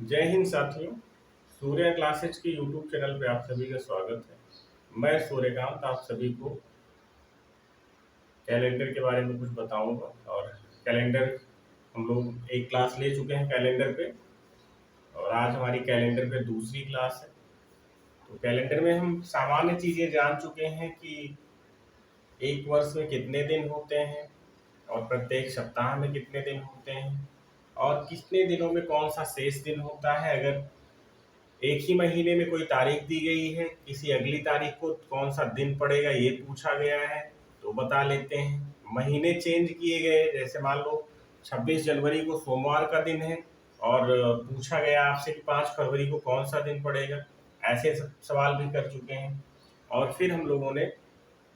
जय हिंद साथियों। सूर्य क्लासेज के यूट्यूब चैनल पे आप सभी का स्वागत है। मैं सूर्यकांत आप सभी को कैलेंडर के बारे में कुछ बताऊंगा। और कैलेंडर हम लोग एक क्लास ले चुके हैं कैलेंडर पे, और आज हमारी कैलेंडर पे दूसरी क्लास है। तो कैलेंडर में हम सामान्य चीज़ें जान चुके हैं कि एक वर्ष में कितने दिन होते हैं, और प्रत्येक सप्ताह में कितने दिन होते हैं, और कितने दिनों में कौन सा शेष दिन होता है। अगर एक ही महीने में कोई तारीख दी गई है, किसी अगली तारीख को कौन सा दिन पड़ेगा ये पूछा गया है तो बता लेते हैं। महीने चेंज किए गए, जैसे मान लो 26 जनवरी को सोमवार का दिन है, और पूछा गया आपसे कि 5 फरवरी को कौन सा दिन पड़ेगा। ऐसे सवाल भी कर चुके हैं। और फिर हम लोगों ने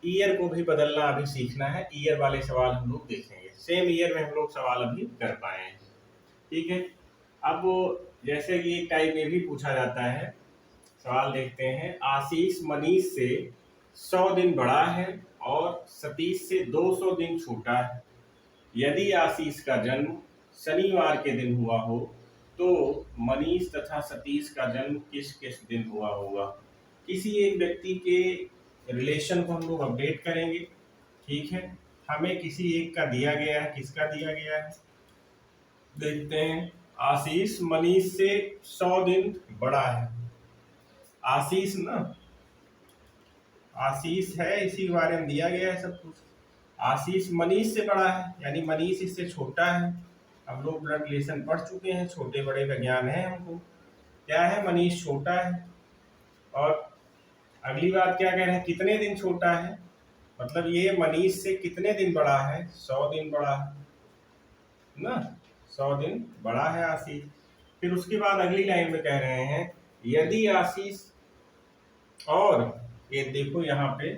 ईयर को भी बदलना अभी सीखना है। ईयर वाले सवाल हम लोग देखेंगे, सेम ईयर में हम लोग सवाल अभी कर पाए हैं। ठीक है। अब जैसे कि एक टाइप में भी पूछा जाता है, सवाल देखते हैं। आशीष मनीष से 100 दिन बड़ा है और सतीश से 200 दिन छोटा है। यदि आशीष का जन्म शनिवार के दिन हुआ हो तो मनीष तथा सतीश का जन्म किस किस दिन हुआ होगा। किसी एक व्यक्ति के रिलेशन को हम लोग अपडेट करेंगे। ठीक है। हमें किसी एक का दिया गया है, किसका दिया गया है देखते हैं। आशीष मनीष से 100 दिन बड़ा है। आशीष ना, आशीष है, इसी के बारे में दिया गया है सब कुछ। आशीष मनीष से बड़ा है, यानी मनीष इससे छोटा है। हम लोग ब्लड रिलेशन पढ़ चुके हैं, छोटे बड़े का ज्ञान है हमको। क्या है, मनीष छोटा है। और अगली बात क्या कह रहे हैं, कितने दिन छोटा है, मतलब ये मनीष से कितने दिन बड़ा है, 100 दिन बड़ा है ना, 100 दिन बड़ा है आशीष। फिर उसके बाद अगली लाइन में कह रहे हैं, यदि आशीष, और ये देखो यहाँ पे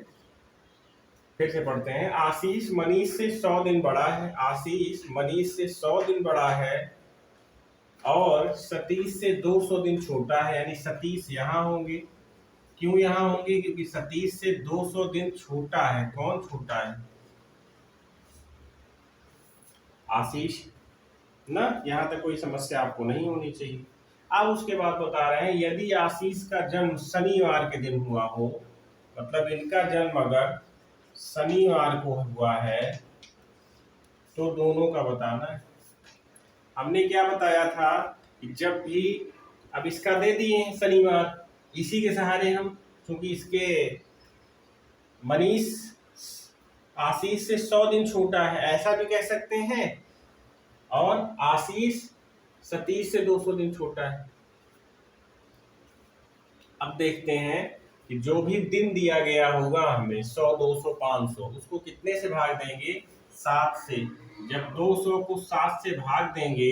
फिर से पढ़ते हैं। आशीष मनीष से 100 दिन बड़ा है। आशीष मनीष से 100 दिन बड़ा है और सतीश से 200 दिन छोटा है, यानी सतीश यहाँ होंगे। क्यों यहाँ होंगे, क्योंकि सतीश से 200 दिन छोटा है। कौन छोटा है, आशीष ना। यहाँ तक कोई समस्या आपको नहीं होनी चाहिए। अब उसके बाद बता रहे हैं, यदि आशीष का जन्म शनिवार के दिन हुआ हो, मतलब इनका जन्म अगर शनिवार को हुआ है तो दोनों का बताना है। हमने क्या बताया था कि जब भी, अब इसका दे दिए हैं शनिवार, इसी के सहारे हम, क्योंकि इसके मनीष आशीष से 100 दिन छोटा है, ऐसा भी कह सकते हैं, और आशीष सतीश से 200 दिन छोटा है। अब देखते हैं कि जो भी दिन दिया गया होगा हमें 100, 200, 500, उसको कितने से भाग देंगे, 7 से। जब 200 को 7 से भाग देंगे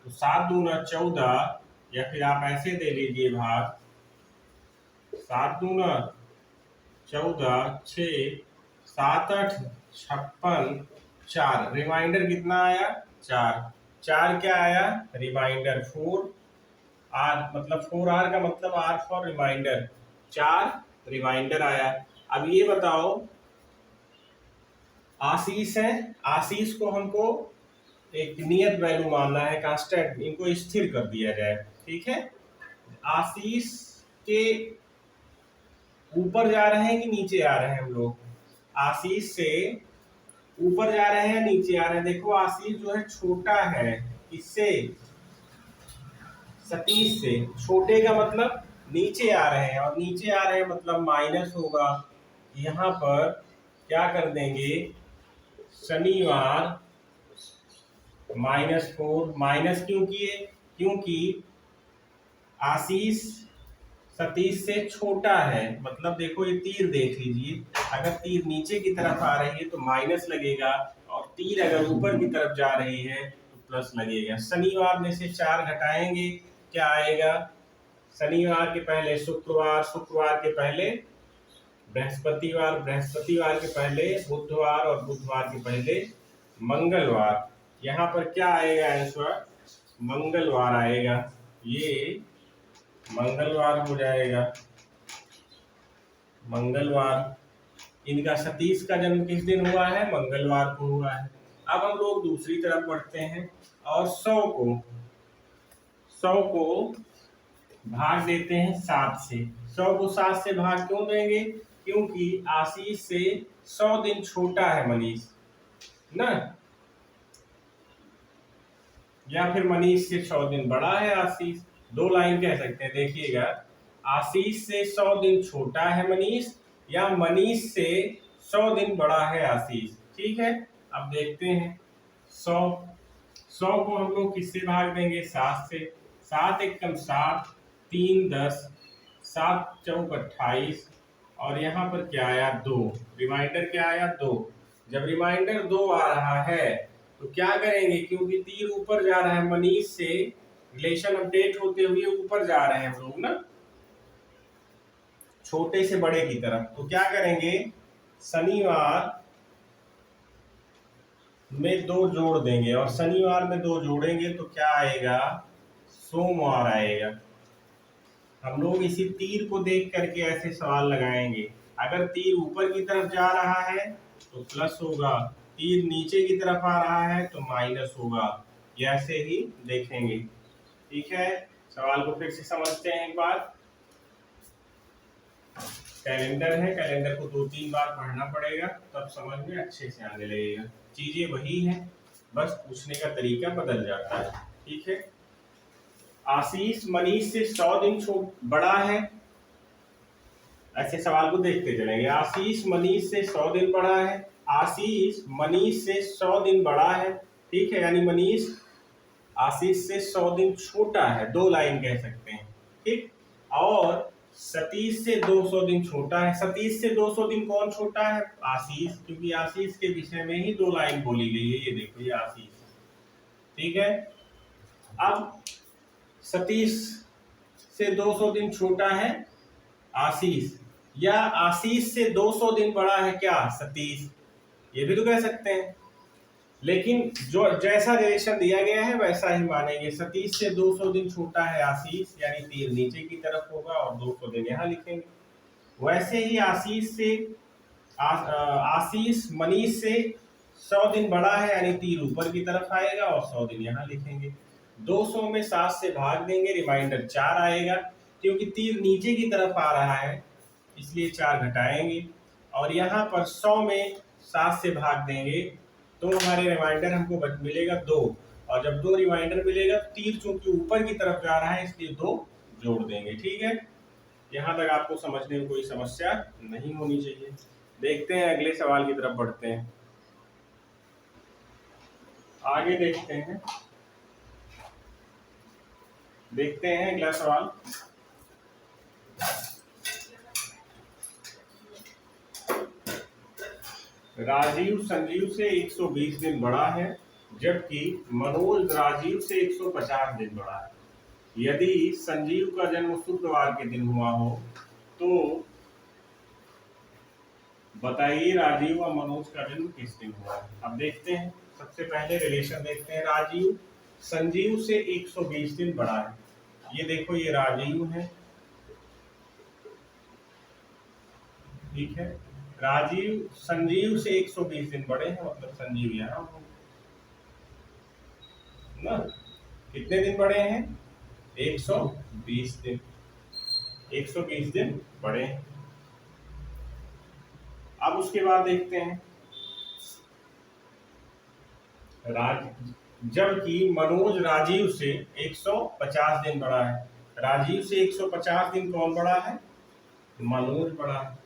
तो 7 दूना 14, या फिर आप ऐसे दे लीजिए भाग, 7 दूना 14, 6, 7, 8, 56, 4, रिमाइंडर कितना आया, 4। 4 क्या आया, रिमाइंडर 4। आर मतलब 4R का मतलब R फॉर रिमाइंडर, 4 रिमाइंडर आया। अब ये बताओ, आशीष है, आशीष को हमको एक नियत वैल्यू मानना है, कांस्टेंट, इनको स्थिर कर दिया जाए। ठीक है। आशीष के ऊपर जा रहे हैं कि नीचे आ रहे हैं हम लोग, आशीष से ऊपर जा रहे हैं नीचे आ रहे हैं। देखो आशीष जो है छोटा है, इससे सतीश से। छोटे का मतलब नीचे आ रहे हैं, और नीचे आ रहे हैं मतलब माइनस होगा। यहाँ पर क्या कर देंगे, शनिवार -4। माइनस क्यों किए, क्योंकि आशीष सतीश से छोटा है। मतलब देखो ये तीर देख लीजिए, अगर तीर नीचे की तरफ आ रही है तो माइनस लगेगा, और तीर अगर ऊपर की तरफ जा रही है तो प्लस लगेगा। शनिवार में से 4 घटाएंगे, क्या आएगा, शनिवार के पहले शुक्रवार, शुक्रवार के पहले बृहस्पतिवार, बृहस्पतिवार के पहले बुधवार, और बुधवार के पहले मंगलवार। यहाँ पर क्या आएगा आंसर, मंगलवार आएगा। ये मंगलवार हो जाएगा, मंगलवार। इनका सतीश का जन्म किस दिन हुआ है, मंगलवार को हुआ है। अब हम लोग दूसरी तरफ बढ़ते हैं, और 100 100 को भाग देते हैं 7 से। 100 को 7 से भाग क्यों देंगे? क्योंकि आशीष से 100 दिन छोटा है मनीष ना, या फिर मनीष से 100 दिन बड़ा है आशीष। दो लाइन कह सकते हैं, देखिएगा, आशीष से 100 दिन छोटा है मनीष, या मनीष से 100 दिन बड़ा है आशीष। ठीक है, अब देखते हैं 100 को हम लोग किससे भाग देंगे? 7 से। 7 एकम 7, 3 10, 7 चौक 28, और यहाँ पर क्या आया? 2। रिमाइंडर क्या आया? 2। जब रिमाइंडर 2 आ रहा है तो क्या करेंगे? क्योंकि तीर ऊपर जा रहा है, मनीष से रिलेशन अपडेट होते हुए ऊपर जा रहे हैं हम लोग ना, छोटे से बड़े की तरफ। तो क्या करेंगे? शनिवार में 2 जोड़ देंगे, और शनिवार में 2 जोड़ेंगे तो क्या आएगा? सोमवार आएगा। हम लोग इसी तीर को देख करके ऐसे सवाल लगाएंगे। अगर तीर ऊपर की तरफ जा रहा है तो प्लस होगा, तीर नीचे की तरफ आ रहा है तो माइनस होगा, ऐसे ही देखेंगे। ठीक है, सवाल को फिर से समझते हैं एक बार। कैलेंडर है, कैलेंडर को 2-3 बार पढ़ना पड़ेगा, तब समझ में अच्छे से आने लगेगा। चीजें वही है, बस पूछने का तरीका बदल जाता है। ठीक है, आशीष मनीष से 100 दिन बड़ा है, ऐसे सवाल को देखते चलेंगे। आशीष मनीष से 100 दिन बड़ा है, आशीष मनीष से 100 दिन बड़ा है। ठीक है, यानी मनीष आशीष से 100 दिन छोटा है, 2 लाइन कह सकते हैं। ठीक, और सतीश से 200 दिन छोटा है। सतीश से 200 दिन कौन छोटा है? आशीष, क्योंकि आशीष के विषय में ही 2 लाइन बोली गई है। ये देखो, ये आशीष। ठीक है, अब सतीश से 200 दिन छोटा है आशीष, या आशीष से 200 दिन बड़ा है क्या? सतीश, ये भी तो कह सकते हैं। लेकिन जो जैसा रिलेशन दिया गया है वैसा ही मानेंगे। सतीश से 200 दिन छोटा है आशीष, यानी तीर नीचे की तरफ होगा और 200 दिन यहाँ लिखेंगे। वैसे ही आशीष मनीष से 100 दिन बड़ा है, यानी तीर ऊपर की तरफ आएगा और 100 दिन यहाँ लिखेंगे। 200 में 7 से भाग देंगे, रिमाइंडर 4 आएगा। क्योंकि तीर नीचे की तरफ आ रहा है इसलिए 4 घटाएंगे, और यहाँ पर 100 में 7 से भाग देंगे तो हमारे रिमाइंडर हमको मिलेगा 2, और जब 2 रिमाइंडर मिलेगा, तीर चूंकि ऊपर की तरफ जा रहा है इसलिए 2 जोड़ देंगे। ठीक है, यहाँ तक आपको समझने में कोई समस्या नहीं होनी चाहिए। देखते हैं अगले सवाल की तरफ बढ़ते हैं, आगे देखते हैं अगला सवाल। राजीव संजीव से 120 दिन बड़ा है, जबकि मनोज राजीव से 150 दिन बड़ा है। यदि संजीव का जन्म शुक्रवार के दिन हुआ हो तो बताइए राजीव और मनोज का जन्म किस दिन हुआ है। अब देखते हैं, सबसे पहले रिलेशन देखते हैं। राजीव संजीव से 120 दिन बड़ा है। ये देखो, ये राजीव है। ठीक है, राजीव संजीव से 120 दिन बड़े हैं, मतलब संजीव यहाँ ना। कितने दिन बड़े हैं? 120 दिन। 120 दिन बड़े हैं। अब उसके बाद देखते हैं जबकि मनोज राजीव से 150 दिन बड़ा है। राजीव से 150 दिन कौन बड़ा है? मनोज बड़ा है।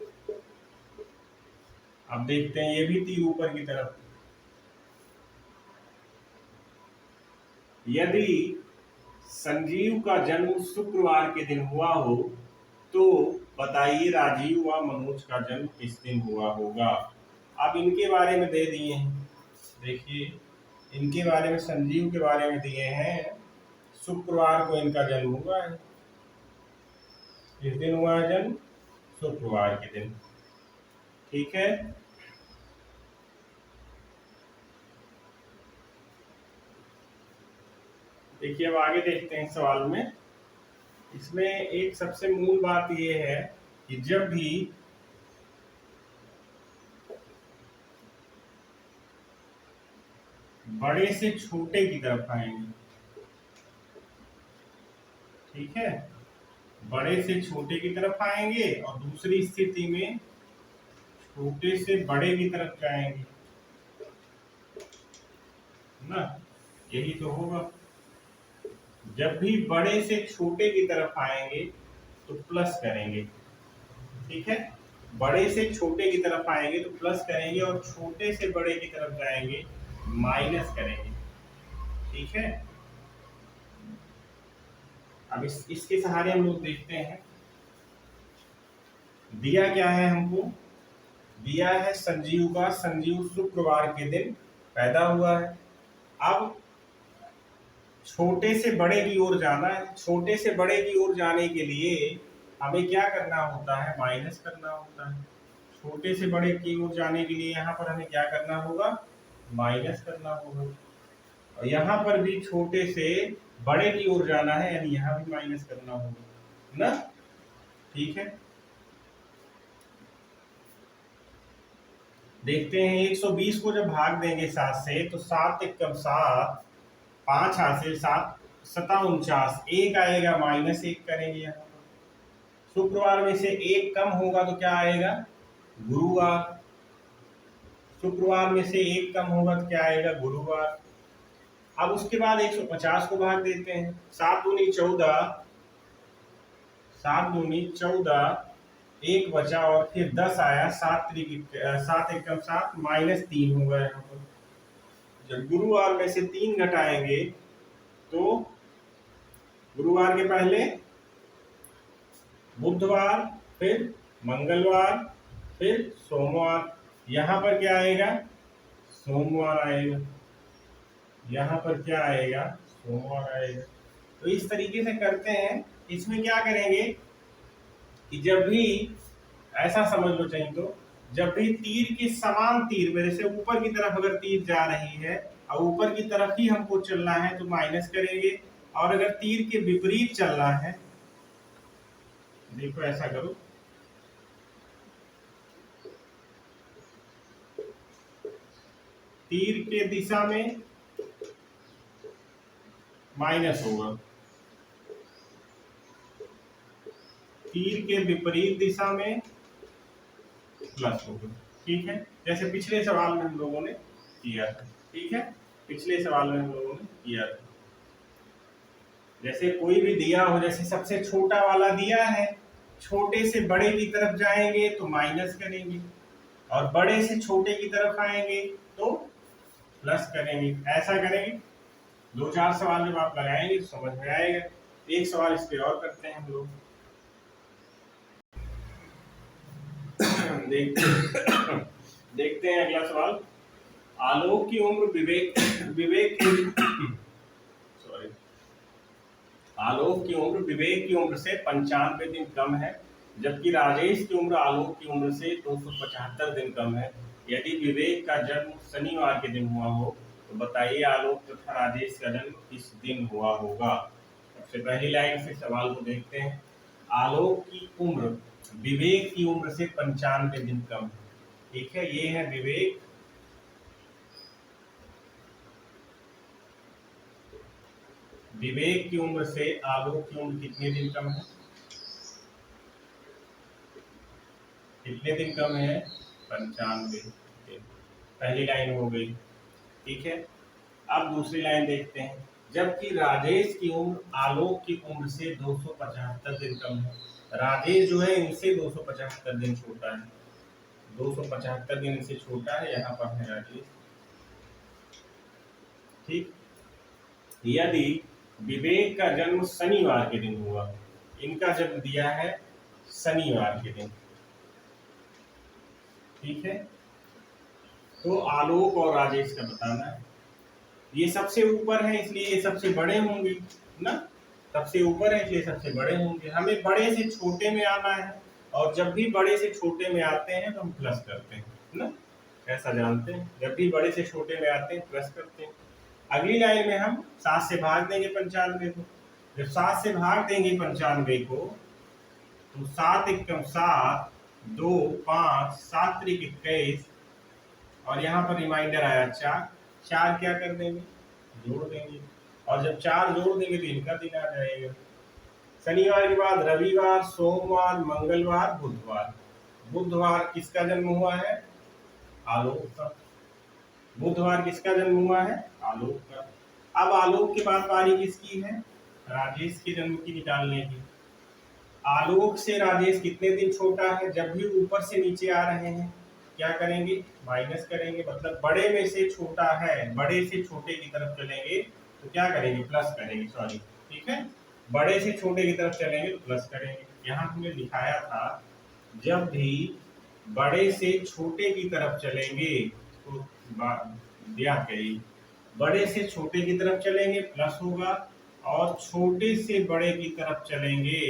अब देखते हैं, ये भी तीर ऊपर की तरफ। यदि संजीव का जन्म शुक्रवार के दिन हुआ हो तो बताइए राजीव व मनोज का जन्म किस दिन हुआ होगा। अब इनके बारे में दे दिए हैं, देखिए इनके बारे में, संजीव के बारे में दिए हैं, शुक्रवार को इनका जन्म हुआ है। किस दिन हुआ है जन्म? शुक्रवार के दिन। ठीक है, देखिए अब आगे देखते हैं सवाल में। इसमें एक सबसे मूल बात यह है कि जब भी बड़े से छोटे की तरफ आएंगे, ठीक है, बड़े से छोटे की तरफ आएंगे और दूसरी स्थिति में छोटे से बड़े की तरफ जाएंगे ना, यही तो होगा। जब भी बड़े से छोटे की तरफ आएंगे तो प्लस करेंगे, ठीक है, बड़े से छोटे की तरफ आएंगे तो प्लस करेंगे और छोटे से बड़े की तरफ जाएंगे माइनस करेंगे, ठीक है। अब इसके सहारे हम लोग देखते हैं, दिया क्या है हमको, दिया है संजीव का, संजीव शुक्रवार के दिन पैदा हुआ है। अब छोटे से बड़े की ओर जाना है, छोटे से बड़े की ओर जाने के लिए हमें क्या करना होता है, माइनस करना होता है। छोटे से बड़े की ओर जाने के लिए यहाँ पर हमें क्या करना होगा, माइनस करना होगा। और यहाँ पर भी छोटे से बड़े की ओर जाना है, यानी यहाँ भी माइनस करना होगा ना, ठीक है। देखते हैं 120 को जब भाग देंगे 7 से तो 7 एकम 7, 5 हासिल 7 सता 49, एक आएगा माइनस एक करेंगे यहाँ पर। शुक्रवार में से एक कम होगा तो क्या आएगा, गुरुवार। शुक्रवार में से एक कम होगा तो क्या आएगा, गुरुवार। अब उसके बाद 150 को भाग देते हैं, 7 दूनी 14, 7 दूनी 14, एक बचा और फिर 10 आया, 7 एकम 7 माइनस 3 होगा यहाँ पर। जब गुरुवार में से 3 घटाएंगे तो गुरुवार के पहले बुधवार, फिर मंगलवार, फिर सोमवार, यहाँ पर क्या आएगा, सोमवार आएगा, यहाँ पर क्या आएगा, सोमवार आएगा। तो इस तरीके से करते हैं। इसमें क्या करेंगे कि जब भी ऐसा समझ लो चाहिए तो, जब भी तीर के समान तीर मेरे से ऊपर की तरफ अगर तीर जा रही है और ऊपर की तरफ ही हमको चलना है तो माइनस करेंगे, और अगर तीर के विपरीत चलना है, देखो ऐसा करो, तीर के दिशा में माइनस होगा, तीर के विपरीत दिशा में प्लस होगा, ठीक है। जैसे पिछले सवाल में हम लोगों ने किया था, ठीक है, पिछले सवाल में हम लोगों ने किया था। जैसे कोई भी दिया हो, जैसे सबसे छोटा वाला दिया है, छोटे से बड़े की तरफ जाएंगे तो माइनस करेंगे और बड़े से छोटे की तरफ आएंगे तो प्लस करेंगे, ऐसा करेंगे। 2-4 सवाल जब आप लगाएंगे तो समझ में आएगा। एक सवाल इस पे और करते हैं हम लोग, देखते हैं अगला सवाल। आलोक की उम्र विवेक सॉरी आलोक की उम्र विवेक की उम्र से 95 दिन कम है, जबकि राजेश की उम्र आलोक की उम्र से 275 दिन कम है। यदि विवेक का जन्म शनिवार के दिन हुआ हो तो बताइए आलोक तथा राजेश का जन्म किस दिन हुआ होगा। सबसे पहली लाइन से सवाल को देखते हैं। आलोक की उम्र विवेक की उम्र से 95 दिन कम है, ठीक है, ये है विवेक। विवेक की उम्र से आलोक की उम्र कितने दिन कम है, कितने दिन कम है, 95 दिन। पहली लाइन हो गई, ठीक है। अब दूसरी लाइन देखते हैं। जबकि राजेश की उम्र आलोक की उम्र से 275 दिन कम है। राजेश जो है इनसे 275 दिन छोटा है, 275 दिन इनसे छोटा है, यहाँ पर है राजेश, ठीक। यदि विवेक का जन्म शनिवार के दिन हुआ, इनका जन्म दिया है शनिवार के दिन, ठीक है, तो आलोक और राजेश का बताना है। ये सबसे ऊपर है इसलिए ये सबसे बड़े होंगे ना, सबसे ऊपर है इसलिए सबसे बड़े होंगे। हमें बड़े से छोटे में आना है और जब भी बड़े से छोटे में आते हैं तो हम प्लस करते हैं ना, ऐसा जानते हैं, जब भी बड़े से छोटे में आते हैं प्लस करते हैं। अगली लाइन में हम 7 से भाग देंगे 95 को। जब 7 से भाग देंगे 95 को तो 7 एकम 7, 2 5 7 त्रिक 21 और यहाँ पर रिमाइंडर आया 4, 4 क्या कर देंगे, जोड़ देंगे, और जब 4 जोड़ देंगे तो इनका दिन आ जाएगा, शनिवार के बाद रविवार, सोमवार, मंगलवार, बुधवार। बुधवार किसका जन्म हुआ है? आलोक का। बुधवार किसका जन्म हुआ है? आलोक का। अब आलोक के बाद पारी किसकी है? राजेश के जन्म की निकालने की। आलोक से राजेश कितने दिन छोटा है? जब भी ऊपर से नीचे आ रहे हैं क्या करेंगे? माइनस करेंगे। मतलब बड़े में से छोटा है, बड़े से छोटे की तरफ चलेंगे तो क्या करेंगे? प्लस करेंगे। सॉरी, ठीक है, बड़े से छोटे की तरफ चलेंगे तो प्लस करेंगे। यहाँ हमने दिखाया था जब भी बड़े से छोटे की तरफ चलेंगे तो याद करिए, बड़े से छोटे की तरफ चलेंगे प्लस होगा, और छोटे से बड़े की तरफ चलेंगे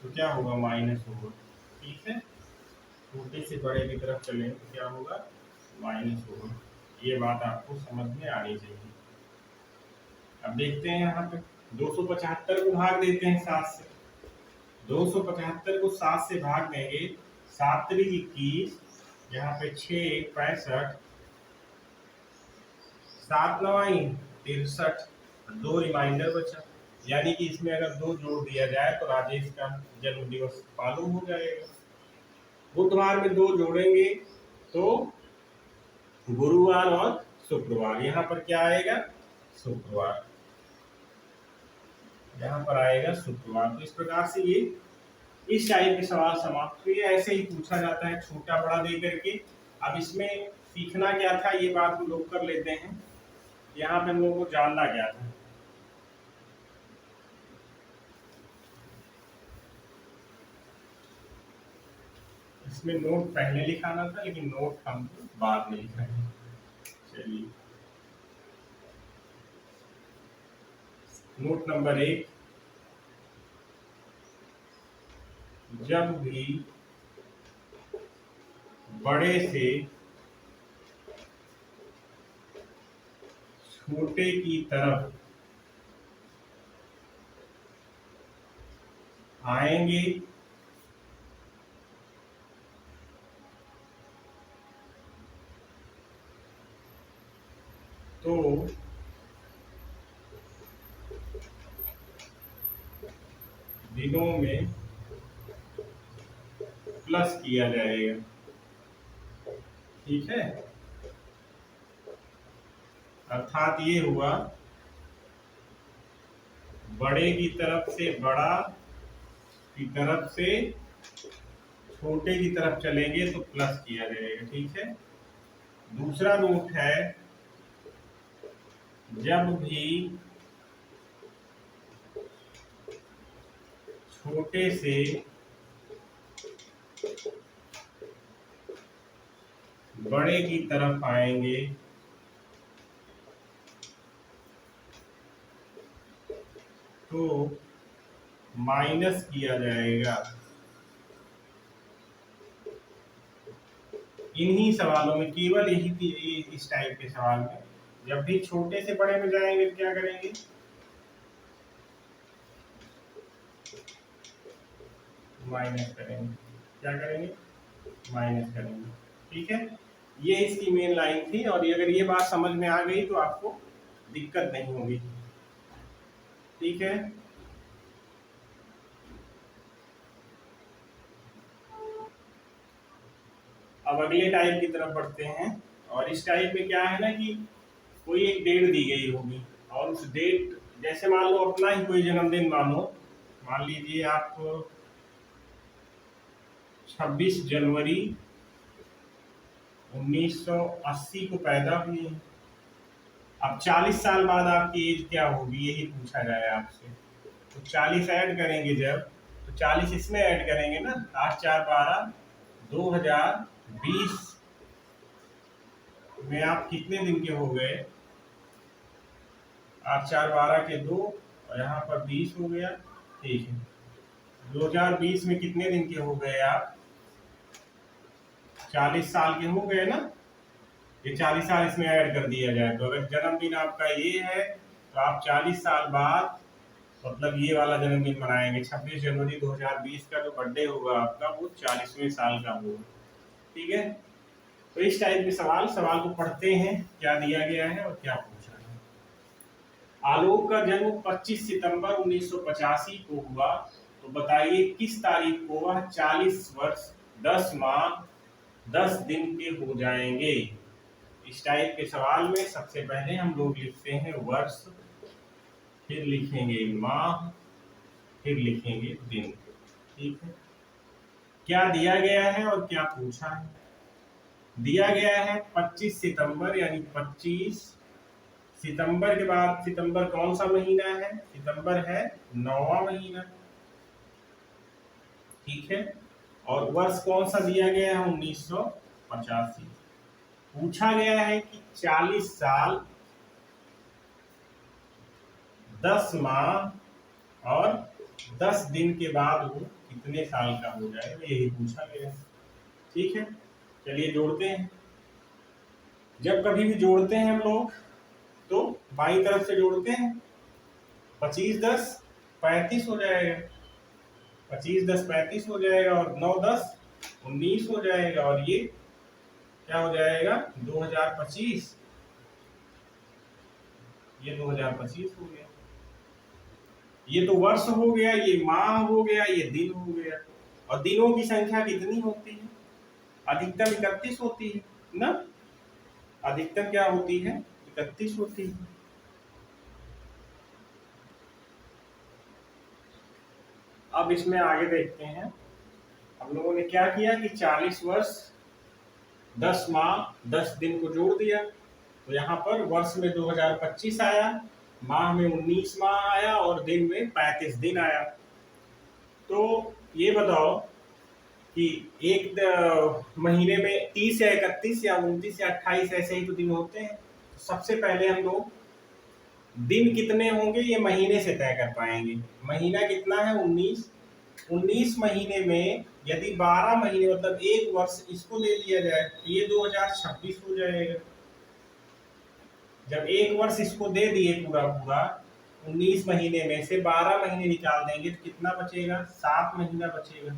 तो क्या होगा? माइनस होगा। ठीक है, छोटे से बड़े की तरफ चलेंगे तो क्या होगा? माइनस होगा। ये बात आपको समझ में आनी चाहिए। अब देखते हैं यहाँ पे 275 को भाग देते हैं 7 से। 275 को 7 से भाग देंगे, 7 3 21, यहाँ पे 6 65, 7 9 63, 2 रिमाइंडर बचा। यानी कि इसमें अगर 2 जोड़ दिया जाए तो राजेश का जन्म दिवस मालूम हो जाएगा। बुधवार में 2 जोड़ेंगे तो गुरुवार और शुक्रवार। यहाँ पर क्या आएगा? शुक्रवार। यहाँ पर आएगा शुक्रवार। तो इस प्रकार से ये इस टाइप के सवाल समाप्त हुए। ऐसे ही पूछा जाता है छोटा बड़ा दे करके। अब इसमें सीखना क्या था ये बात हम लोग कर लेते हैं। यहाँ पे हम लोगों को जानना क्या था? इसमें नोट पहले लिखाना था लेकिन नोट हम बाद में लिखाएंगे। चलिए, नोट नंबर 1, जब भी बड़े से छोटे की तरफ आएंगे तो दिनों में प्लस किया जाएगा। ठीक है, अर्थात ये हुआ बड़े की तरफ से बड़ा की तरफ से छोटे की तरफ चलेंगे तो प्लस किया जाएगा। ठीक है, दूसरा नोट है जब भी छोटे से बड़े की तरफ आएंगे तो माइनस किया जाएगा। इन्हीं सवालों में, केवल यही इस टाइप के सवाल में जब भी छोटे से बड़े में जाएंगे तो क्या करेंगे? माइनस करेंगे। क्या करेंगे? माइनस करेंगे। ठीक है, ये इसकी मेन लाइन थी। और अगर ये बात समझ में आ गई तो आपको दिक्कत नहीं होगी। ठीक है, अब अगले टाइप की तरफ बढ़ते हैं। और इस टाइप में क्या है ना कि कोई एक डेट दी गई होगी और उस डेट, जैसे मान लो अपना ही कोई जन्मदिन मानो, मान लीजिए आप 26 जनवरी 1980 को पैदा हुई है। अब 40 साल बाद आपकी एज क्या होगी यही पूछा जाए आपसे, तो 40 ऐड करेंगे जब, तो 40 इसमें ऐड करेंगे ना, 8 4 12, 2020 में आप कितने दिन के हो गए? 8 4 12 के 2 और यहाँ पर 20 हो गया। ठीक है, 2020 में कितने दिन के हो गए आप? 40 साल के हो गए ना। ये 40 साल इसमें ऐड कर दिया जाए तो अगर जन्मदिन आपका ये है तो आप 40 साल बाद मतलब ये वाला जन्मदिन मनाएंगे। 26 जनवरी 2020 का जो बर्थडे होगा आपका वो 40वें साल का होगा। ठीक है, तो इस टाइप के सवाल को पढ़ते हैं क्या दिया गया है और क्या पूछा है। आलोक का जन्म 25 सितंबर 1985 को हुआ। तो बताइए किस तारीख को वह 40 वर्ष 10 माह 10 दिन के हो जाएंगे। इस टाइप के सवाल में सबसे पहले हम लोग लिखते हैं वर्ष, फिर लिखेंगे माह, फिर लिखेंगे दिन। ठीक है, क्या दिया गया है और क्या पूछा है। दिया गया है 25 सितंबर, यानी 25 सितंबर के बाद सितंबर कौन सा महीना है, सितंबर है 9वां महीना। ठीक है, और वर्ष कौन सा दिया गया है, 1985। पूछा गया है कि 40 साल 10 माह और 10 दिन के बाद वो कितने साल का हो जाएगा, यही पूछा गया है। ठीक है, चलिए जोड़ते हैं। जब कभी भी जोड़ते हैं हम लोग तो बाईं तरफ से जोड़ते हैं। 25 10 35 हो जाएगा, 25 10 35 हो जाएगा, और 9 10 19 हो जाएगा, और ये क्या हो जाएगा 2025। ये 2025 हो गया। ये तो वर्ष हो गया, ये माह हो गया, ये दिन हो गया। और दिनों की संख्या कितनी होती है, अधिकतम 31 होती है ना। अधिकतम क्या होती है, 31 होती है। अब इसमें आगे देखते हैं। हम लोगों ने क्या किया कि 40 वर्ष 10 माह 10 दिन को जोड़ दिया। तो यहाँ पर वर्ष में 2025 आया, माह में 19 माह आया, और दिन में 35 दिन आया। तो ये बताओ कि एक महीने में 30 या 31 या 29 या 28 ऐसे ही तो दिन होते हैं। तो सबसे पहले हम लोग दिन कितने होंगे ये महीने से तय कर पाएंगे। महीना कितना है, 19। 19 महीने में यदि 12 महीने मतलब एक वर्ष इसको ले लिया जाए तो ये 2026 हो जाएगा। जब एक वर्ष इसको दे दिए पूरा पूरा, 19 महीने में से 12 महीने निकाल देंगे तो कितना बचेगा, 7 महीना बचेगा।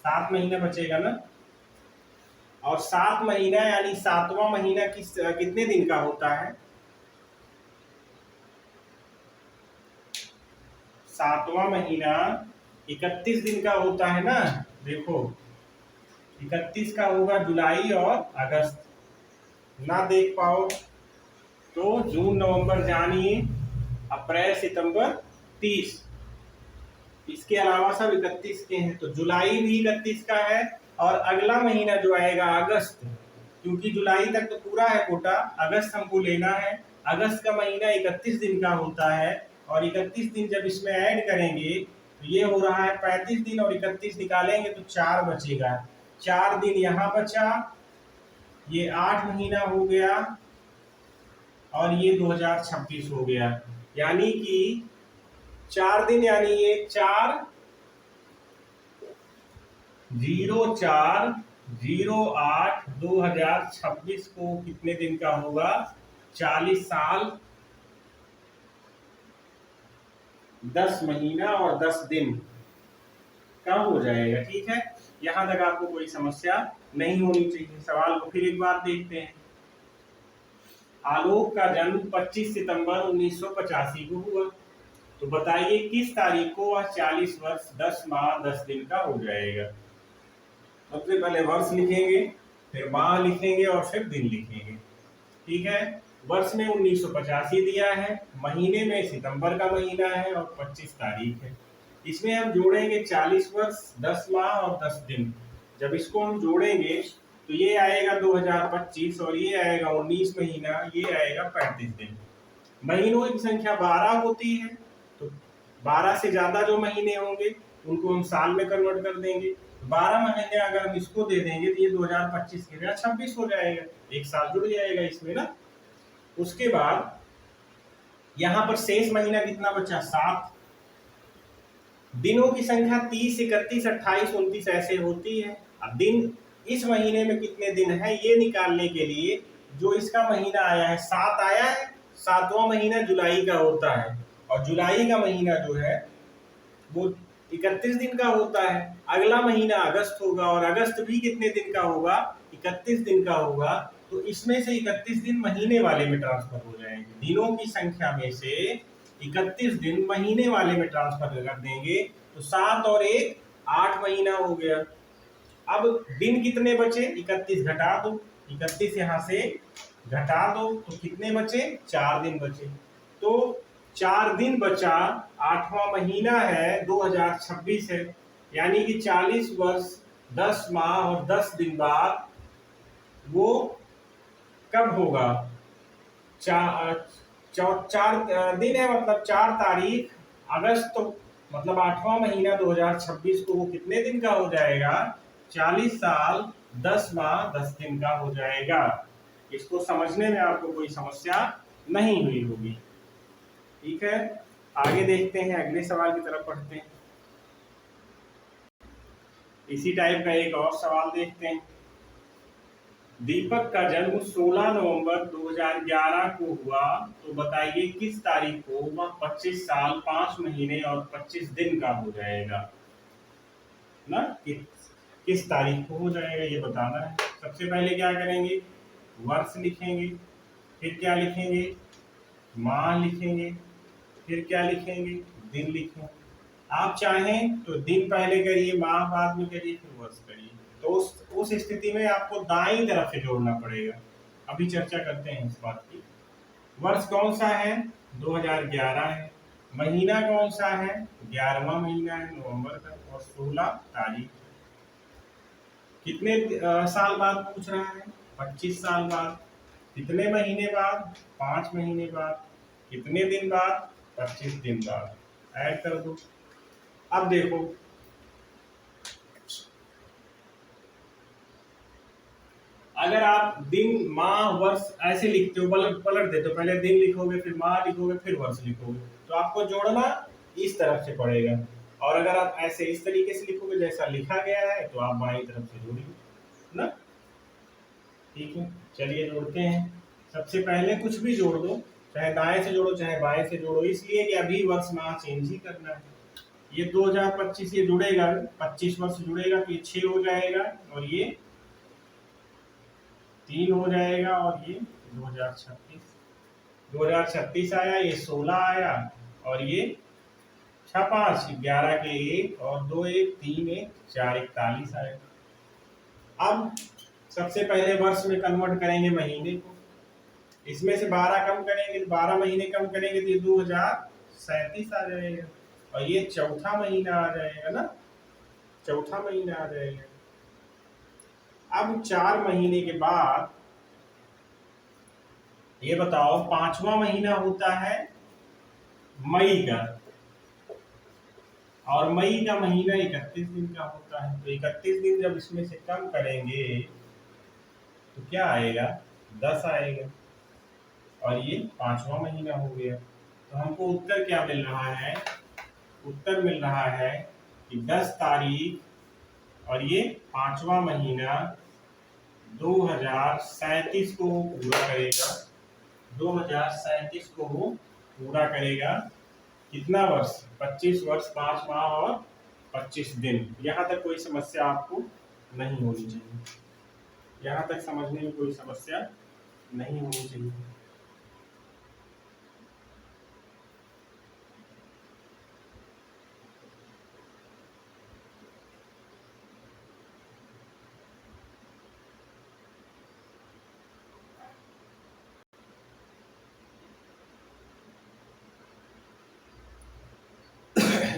7 महीना बचेगा ना। और 7 महीना यानी 7वां महीना कितने दिन का होता है, 7वां महीना 31 दिन का होता है ना। देखो 31 का होगा जुलाई और अगस्त। ना देख पाओ तो जून नवंबर जानिए, अप्रैल सितंबर 30। इसके अलावा सब 31 के हैं। तो जुलाई भी 31 का है, और अगला महीना जो आएगा अगस्त, क्योंकि जुलाई तक तो पूरा है कोटा, अगस्त हमको लेना है। अगस्त का महीना 31 दिन का होता है, और 31 दिन जब इसमें ऐड करेंगे तो ये हो रहा है 35 दिन, और 31 निकालेंगे तो 4 बचेगा। 4 दिन यहाँ बचा, ये 8 महीना हो गया, और ये 2026 हो गया। यानी कि 4 दिन, यानी ये 4/04/08/2026 को कितने दिन का होगा, 40 साल 10 महीना और 10 दिन का हो जाएगा। ठीक है, यहां तक आपको कोई समस्या नहीं होनी चाहिए। सवाल को फिर एक बार देखते हैं। आलोक का जन्म 25 सितंबर 1985 को हुआ। तो बताइए किस तारीख को वह 40 वर्ष 10 माह 10 दिन का हो जाएगा। सबसे पहले वर्ष लिखेंगे, फिर माह लिखेंगे, और फिर दिन लिखेंगे। ठीक है, वर्ष में 1985 दिया है, महीने में सितंबर का महीना है, और 25 तारीख है। इसमें हम जोड़ेंगे 40 वर्ष 10 माह और 10 दिन। जब इसको हम जोड़ेंगे तो ये आएगा 2025, और ये आएगा 19 महीना, ये आएगा 35 दिन। महीनों की संख्या 12 होती है, तो 12 से ज्यादा जो महीने होंगे उनको हम साल में कन्वर्ट कर देंगे। 12 महीने अगर हम इसको दे देंगे तो ये 2025 के 26 हो जाएगा, एक साल जुड़ जाएगा इसमें ना। उसके बाद यहाँ पर शेष महीना कितना बचा, 7। दिनों की संख्या 30 31 28 29 ऐसे होती है। अब दिन इस महीने में कितने दिन है ये निकालने के लिए जो इसका महीना आया है 7 आया है, 7वां महीना जुलाई का होता है, और जुलाई का महीना जो है वो 31 दिन का होता है। अगला महीना अगस्त होगा, और अगस्त भी कितने दिन का होगा, 31 दिन का होगा। तो इसमें से 31 दिन महीने वाले में ट्रांसफर हो जाएंगे। दिनों की संख्या में से 31 दिन महीने वाले में ट्रांसफर कर देंगे तो 7 और 1 8 महीना हो गया। अब दिन कितने बचे? 31 घटा दो, 31 यहां से घटा दो तो कितने बचे? 4 दिन बचे। तो 4 दिन बचा, 8वां महीना है, 2026 है, यानी कि 40 वर्ष 10 माह और 10 दिन बाद वो कब होगा? 4 दिन है, मतलब 4 तारीख अगस्त, तो मतलब 8वां महीना 2026 को वो कितने दिन का हो जाएगा? 40 साल 10 माह 10 दिन का हो जाएगा। इसको समझने में आपको कोई समस्या नहीं हुई होगी। ठीक है, आगे देखते हैं, अगले सवाल की तरफ पढ़ते हैं। इसी टाइप का एक और सवाल देखते हैं। दीपक का जन्म 16 नवंबर 2011 को हुआ, तो बताइए किस तारीख को वह 25 साल 5 महीने और 25 दिन का हो जाएगा ना? किस तारीख को हो जाएगा ये बताना है। सबसे पहले क्या करेंगे? वर्ष लिखेंगे, फिर क्या लिखेंगे? माह लिखेंगे, फिर क्या लिखेंगे? दिन लिखेंगे। आप चाहें तो दिन पहले करिए, माह बाद में करिए, फिर वर्ष करिए। तो उस स्थिति में आपको दाईं तरफ से जोड़ना पड़ेगा। अभी चर्चा करते हैं इस बात की। वर्ष कौन सा है? 2011 है। महीना कौन सा है? 11वां महीना है, नवंबर का, और 16 तारीख। कितने साल बाद पूछ रहा है? 25 साल बाद। कितने महीने बाद? 5 महीने बाद। कितने दिन बाद? 25 दिन बाद। ऐड कर दो। अब देखो, अगर आप दिन माह वर्ष ऐसे लिखते हो, पलट देते हो, पहले दिन लिखोगे, फिर माह लिखोगे, फिर वर्ष लिखोगे, तो आपको जोड़ना इस तरफ से पड़ेगा। और अगर आप ऐसे इस तरीके से लिखोगे जैसा लिखा गया है, तो आप बाईं तरफ से जोड़िए ना। ठीक है, चलिए जोड़ते हैं। सबसे पहले कुछ भी जोड़ दो, चाहे दाएं से जोड़ो चाहे बाएं से जोड़ो, इसलिए कि अभी वर्ष माह चेंज ही करना है। ये 2025 ये जुड़ेगा, 25 वर्ष जुड़ेगा तो ये 6 हो जाएगा, और ये 3 हो जाएगा, और ये 2036 आया, ये 16 आया, और ये 6 5 11 के 1 और 2 1 3 1 4 41 आया। अब सबसे पहले वर्ष में कन्वर्ट करेंगे महीने को, इसमें से 12 कम करेंगे, 12 महीने कम करेंगे तो ये 2037 आ जाएगा, और ये चौथा महीना आ जाएगा ना, चौथा महीना आ जाएगा। अब 4 महीने के बाद ये बताओ, 5वां महीना होता है मई का, और मई का महीना 31 दिन का होता है। तो 31 दिन जब इसमें से कम करेंगे तो क्या आएगा? 10 आएगा, और ये 5वां महीना हो गया। तो हमको उत्तर क्या मिल रहा है? उत्तर मिल रहा है कि 10 तारीख और ये 5वां महीना 2037 को पूरा करेगा। 2037 को पूरा करेगा। कितना वर्ष? 25 वर्ष 5 माह और 25 दिन। यहाँ तक कोई समस्या आपको नहीं होनी चाहिए, यहाँ तक समझने में कोई समस्या नहीं होनी चाहिए।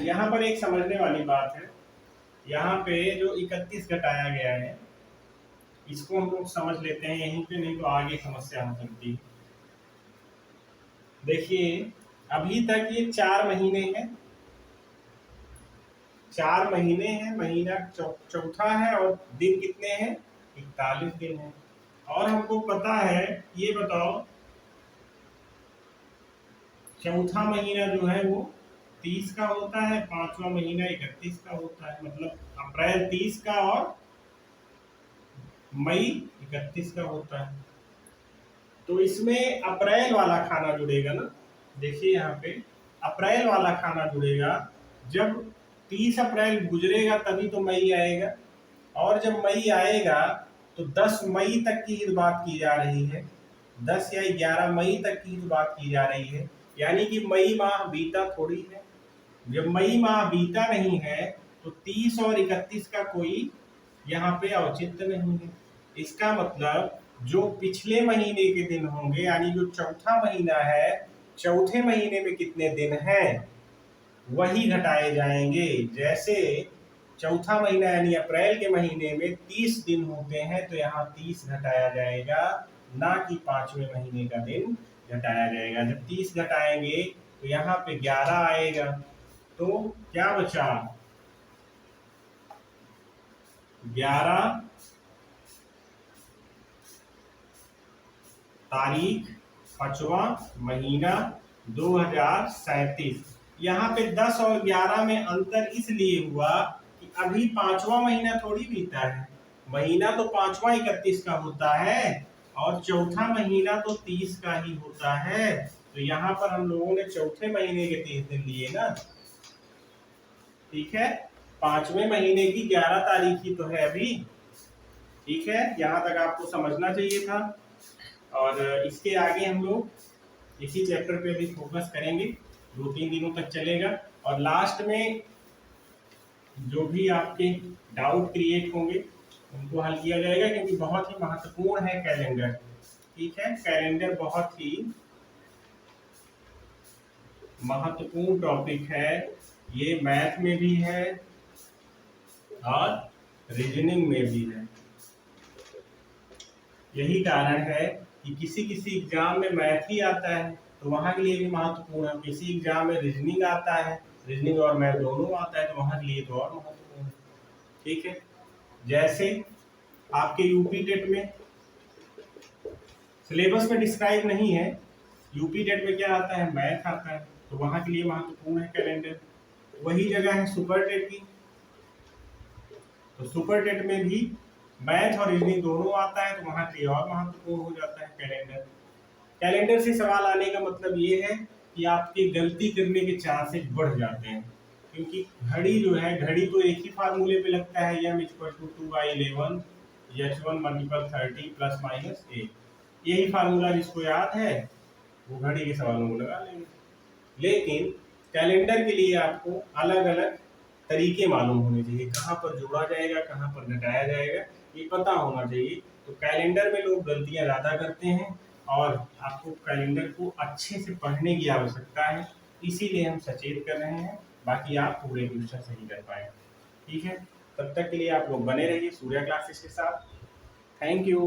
यहाँ पर एक समझने वाली बात है, यहाँ पे जो 31 घटाया गया है इसको हम लोग समझ लेते हैं यहीं पे, नहीं तो आगे समस्या हो सकती है। देखिए, अभी तक ये 4 महीने हैं, 4 महीने हैं, महीना चौथा है, और दिन कितने हैं? 41 दिन है। और हमको पता है, ये बताओ, चौथा महीना जो है वो 30 का होता है, 5वां महीना 31 का होता है, मतलब अप्रैल 30 का और मई 31 का होता है। तो इसमें अप्रैल वाला खाना जुड़ेगा ना। देखिए यहाँ पे अप्रैल वाला खाना जुड़ेगा, जब 30 अप्रैल गुजरेगा तभी तो मई आएगा, और जब मई आएगा तो 10 मई तक की ही बात की जा रही है, 10 या 11 मई तक की ही बात की जा रही है, यानी कि मई माह बीता थोड़ी है। जब मई माह बीता नहीं है तो 30 और 31 का कोई यहाँ पे औचित्य नहीं है। इसका मतलब जो पिछले महीने के दिन होंगे, यानी जो चौथा महीना है, चौथे महीने में कितने दिन हैं वही घटाए जाएंगे। जैसे चौथा महीना यानी अप्रैल के महीने में 30 दिन होते हैं, तो यहाँ 30 घटाया जाएगा, ना कि पांचवें महीने का दिन घटाया जाएगा। जब 30 घटाएंगे तो यहाँ पे 11 आएगा, तो क्या बचा, 11 तारीख, 5वां महीना 2037। यहाँ पे 10 और 11 में अंतर इसलिए हुआ कि अभी 5वां महीना थोड़ी बीता है। महीना तो 5वां 31 का होता है और चौथा महीना तो 30 का ही होता है। तो यहाँ पर हम लोगों ने चौथे महीने के 30 दिन लिए ना, ठीक है। 5वें महीने की 11 तारीख ही तो है अभी, ठीक है। यहाँ तक आपको समझना चाहिए था। और इसके आगे हम लोग इसी चैप्टर पे भी फोकस करेंगे, 2-3 दिनों तक चलेगा। और लास्ट में जो भी आपके डाउट क्रिएट होंगे उनको हल किया जाएगा, क्योंकि बहुत ही महत्वपूर्ण है कैलेंडर, ठीक है। कैलेंडर बहुत ही महत्वपूर्ण टॉपिक है, ये मैथ में भी है और रीजनिंग में भी है। यही कारण है कि किसी किसी एग्जाम में मैथ ही आता है तो वहाँ के लिए भी महत्वपूर्ण है, किसी एग्जाम में रीजनिंग आता है, रीजनिंग और मैथ दोनों आता है, तो वहाँ के लिए तो और महत्वपूर्ण है, ठीक है। जैसे आपके यूपी टेट में सिलेबस में डिस्क्राइब नहीं है, यूपी टेट में क्या आता है, मैथ आता है, तो वहाँ के लिए महत्वपूर्ण है कैलेंडर। वही जगह है सुपर टेट की, तो सुपर टेट में भी मैथ और रीजनिंग दोनों आता है, तो वहाँ के लिए और महत्वपूर्ण हो जाता है कैलेंडर। कैलेंडर से सवाल आने का मतलब ये है कि आपके गलती करने के चांसेस बढ़ जाते हैं, क्योंकि घड़ी जो है, घड़ी तो एक ही फार्मूले पे लगता है, m = 2/11 h1 × 30 ± 1। यही फार्मूला जिसको याद है वो घड़ी के सवालों को लगा लेंगे। लेकिन कैलेंडर के लिए आपको अलग अलग तरीके मालूम होने चाहिए, कहाँ पर जोड़ा जाएगा, कहाँ पर घटाया जाएगा, ये पता होना चाहिए। तो कैलेंडर में लोग गलतियां ज़्यादा करते हैं और आपको कैलेंडर को अच्छे से पढ़ने की आवश्यकता है, इसीलिए हम सचेत कर रहे हैं, बाकी आप पूरे क्वेश्चन सही कर पाए, ठीक है। तब तक के लिए आप लोग बने रहिए सूर्या क्लासेस के साथ। Thank you.